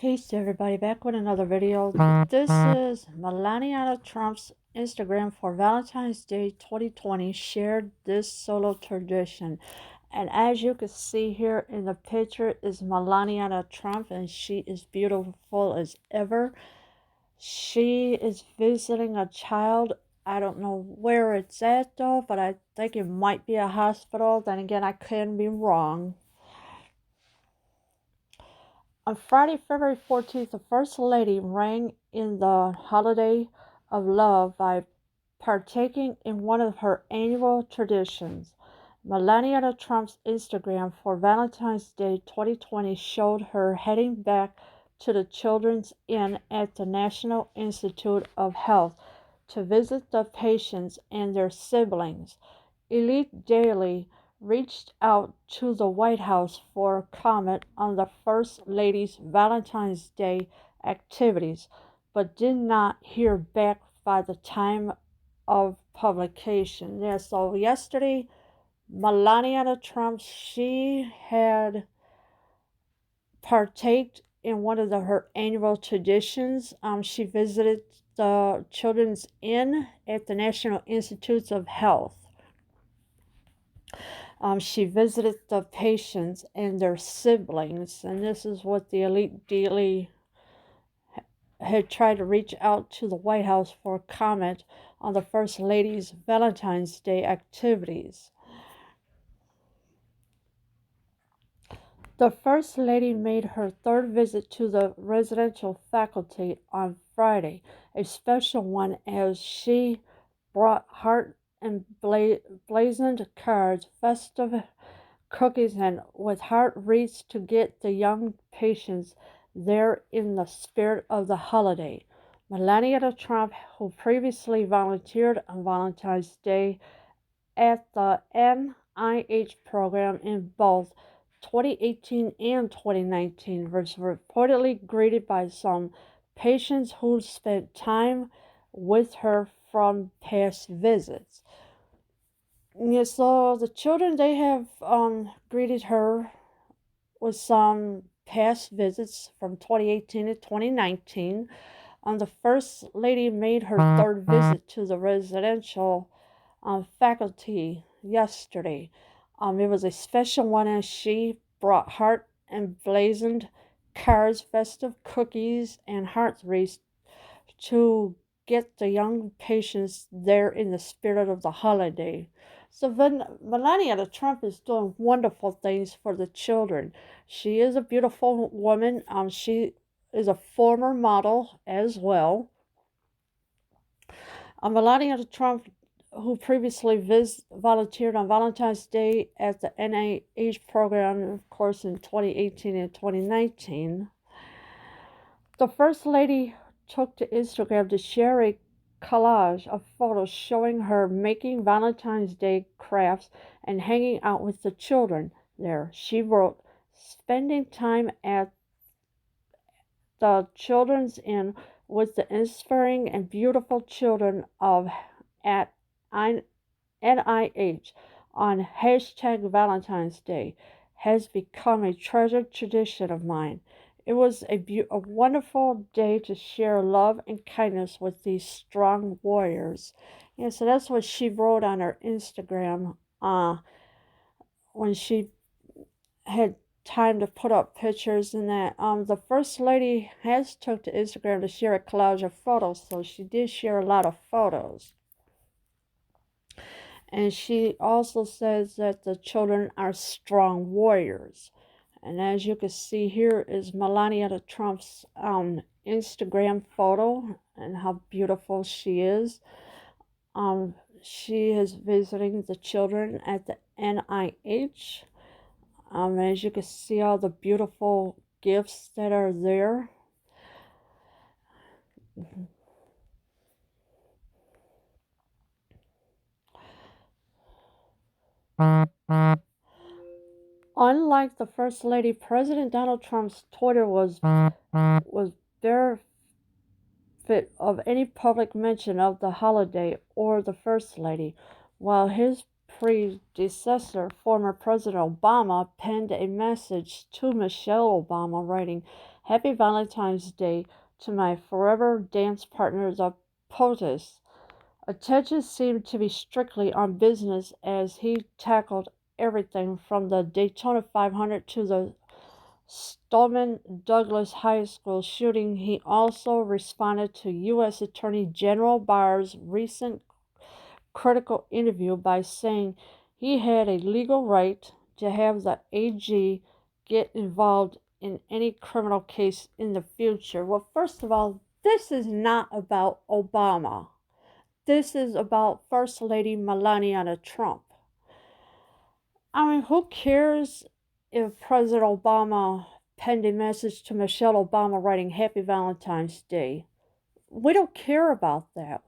Peace everybody, back with another video. This is Melania Trump's Instagram for Valentine's Day 2020 shared this solo tradition. And as you can see here in the picture is Melania Trump, and she is beautiful as ever. She is visiting a child. I don't know where it's at though, but I think it might be a hospital. Then again, I could be wrong. On Friday, February 14th, the First Lady rang in the holiday of love by partaking in one of her annual traditions. Melania Trump's Instagram for Valentine's Day 2020 showed her heading back to the Children's Inn at the National Institute of Health to visit the patients and their siblings. Elite Daily reached out to the White House for comment on the First Lady's Valentine's Day activities, but did not hear back by the time of publication. Yeah, so yesterday, Melania Trump, she had partaked in one of her annual traditions. She visited the Children's Inn at the National Institutes of Health. She visited the patients and their siblings, and this is what the Elite Daily had tried to reach out to the White House for comment on the First Lady's Valentine's Day activities. The First Lady made her third visit to the residential faculty on Friday, a special one as she brought heart and blazoned cards, festive cookies, and with heart wreaths to get the young patients there in the spirit of the holiday. Melania Trump, who previously volunteered on Valentine's Day at the NIH program in both 2018 and 2019, was reportedly greeted by some patients who spent time with her from past visits. Yeah, so the children, they have greeted her with some past visits from 2018 to 2019. The First Lady made her third visit to the residential faculty yesterday. It was a special one as she brought heart and blazoned cards, festive cookies, and heart wreaths to get the young patients there in the spirit of the holiday. So Melania Trump is doing wonderful things for the children. She is a beautiful woman. She is a former model as well. Melania Trump, who previously volunteered on Valentine's Day at the NIH program, of course, in 2018 and 2019. The First Lady took to Instagram to share a collage of photos showing her making Valentine's Day crafts and hanging out with the children there. She wrote, spending time at the Children's Inn with the inspiring and beautiful children of at NIH on hashtag Valentine's Day has become a treasured tradition of mine. It was a wonderful day to share love and kindness with these strong warriors. Yeah, so that's what she wrote on her Instagram when she had time to put up pictures and that. The First Lady has took to Instagram to share a collage of photos, so she did share a lot of photos. And she also says that the children are strong warriors. And as you can see here is Melania Trump's Instagram photo and how beautiful she is. She is visiting the children at the NIH. As you can see all the beautiful gifts that are there. Unlike the First Lady, President Donald Trump's Twitter was bare fit of any public mention of the holiday or the First Lady, while his predecessor, former President Obama, penned a message to Michelle Obama writing, Happy Valentine's Day to my forever dance partner, the POTUS. Attention seemed to be strictly on business as he tackled everything from the Daytona 500 to the Stoneman Douglas High School shooting. He also responded to U.S. Attorney General Barr's recent critical interview by saying he had a legal right to have the AG get involved in any criminal case in the future. Well, first of all, this is not about Obama. This is about First Lady Melania Trump. I mean, who cares if President Obama penned a message to Michelle Obama writing Happy Valentine's Day? We don't care about that.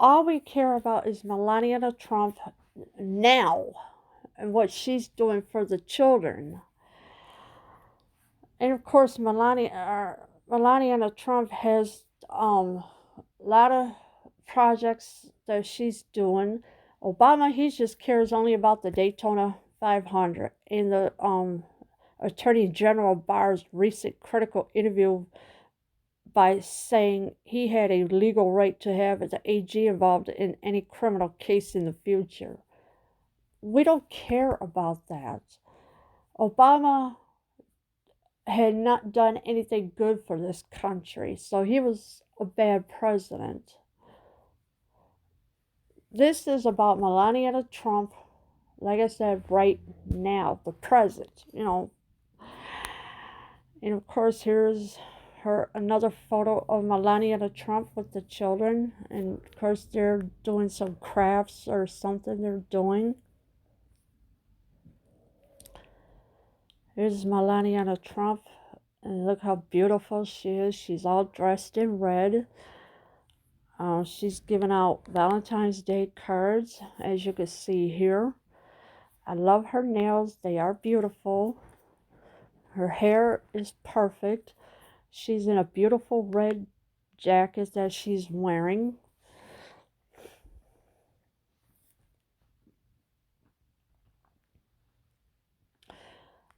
All we care about is Melania Trump now and what she's doing for the children. And of course, Melania Trump has a lot of projects that she's doing. Obama, he just cares only about the Daytona 500. In the Attorney General Barr's recent critical interview by saying he had a legal right to have the AG involved in any criminal case in the future. We don't care about that. Obama had not done anything good for this country, so he was a bad president. This is about Melania Trump, like I said, right now, the present. And of course, here's her another photo of Melania Trump with the children, and of course they're doing some crafts or something they're doing. Here's Melania Trump, and look how beautiful she is. She's all dressed in red. She's giving out Valentine's Day cards, as you can see here. I love her nails. They are beautiful. Her hair is perfect. She's in a beautiful red jacket that she's wearing.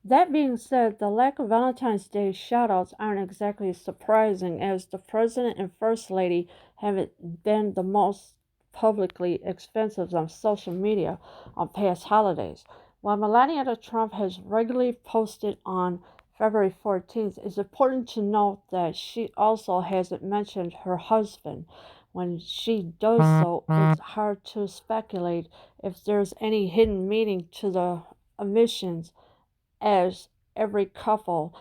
That being said, the lack of Valentine's Day shoutouts aren't exactly surprising, as the President and First Lady haven't been the most publicly expensive on social media on past holidays. While Melania Trump has regularly posted on February 14th, it's important to note that she also hasn't mentioned her husband. When she does so, it's hard to speculate if there's any hidden meaning to the omissions, as every couple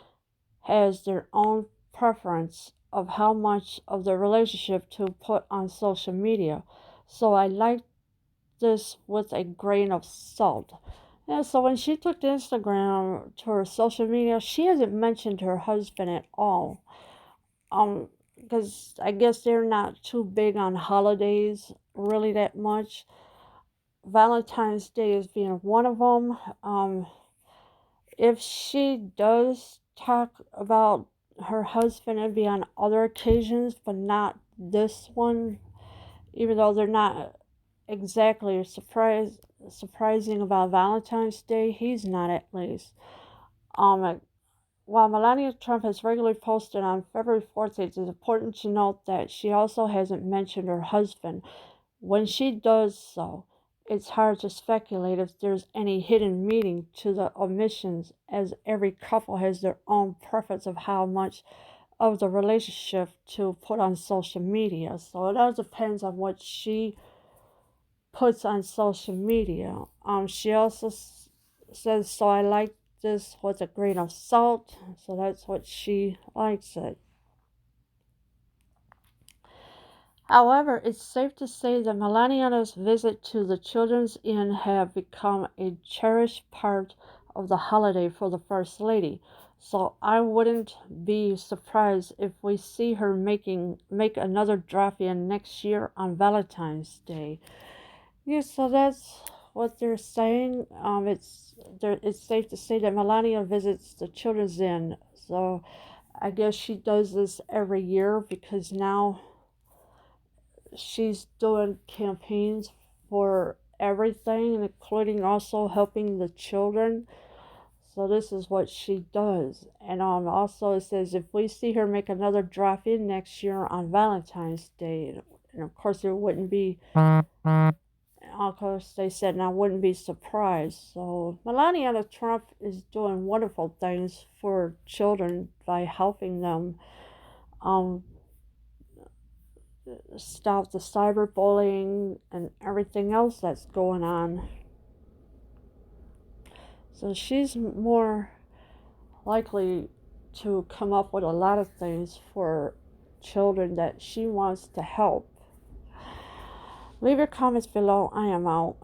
has their own preference of how much of the relationship to put on social media. So I like this with a grain of salt. Yeah, so when she took to Instagram to her social media, she hasn't mentioned her husband at all. Because I guess they're not too big on holidays really that much. Valentine's Day is being one of them. If she does talk about her husband, it'd be on other occasions, but not this one, even though they're not exactly surprising about Valentine's Day, he's not at least. While Melania Trump has regularly posted on February 14th, it's important to note that she also hasn't mentioned her husband. When she does so, it's hard to speculate if there's any hidden meaning to the omissions, as every couple has their own preference of how much of the relationship to put on social media. So it all depends on what she puts on social media. She also says, so I like this with a grain of salt. So that's what she likes it. However, it's safe to say that Melania's visit to the Children's Inn have become a cherished part of the holiday for the First Lady. So I wouldn't be surprised if we see her make another drop-in next year on Valentine's Day. Yeah, so that's what they're saying. It's safe to say that Melania visits the Children's Inn. So I guess she does this every year because now she's doing campaigns for everything, including also helping the children. So this is what she does. And also it says if we see her make another drop in next year on Valentine's Day, and of course it wouldn't be, of course they said, and I wouldn't be surprised. So Melania Trump is doing wonderful things for children by helping them um, stop the cyberbullying and everything else that's going on. So she's more likely to come up with a lot of things for children that she wants to help. Leave your comments below. I am out.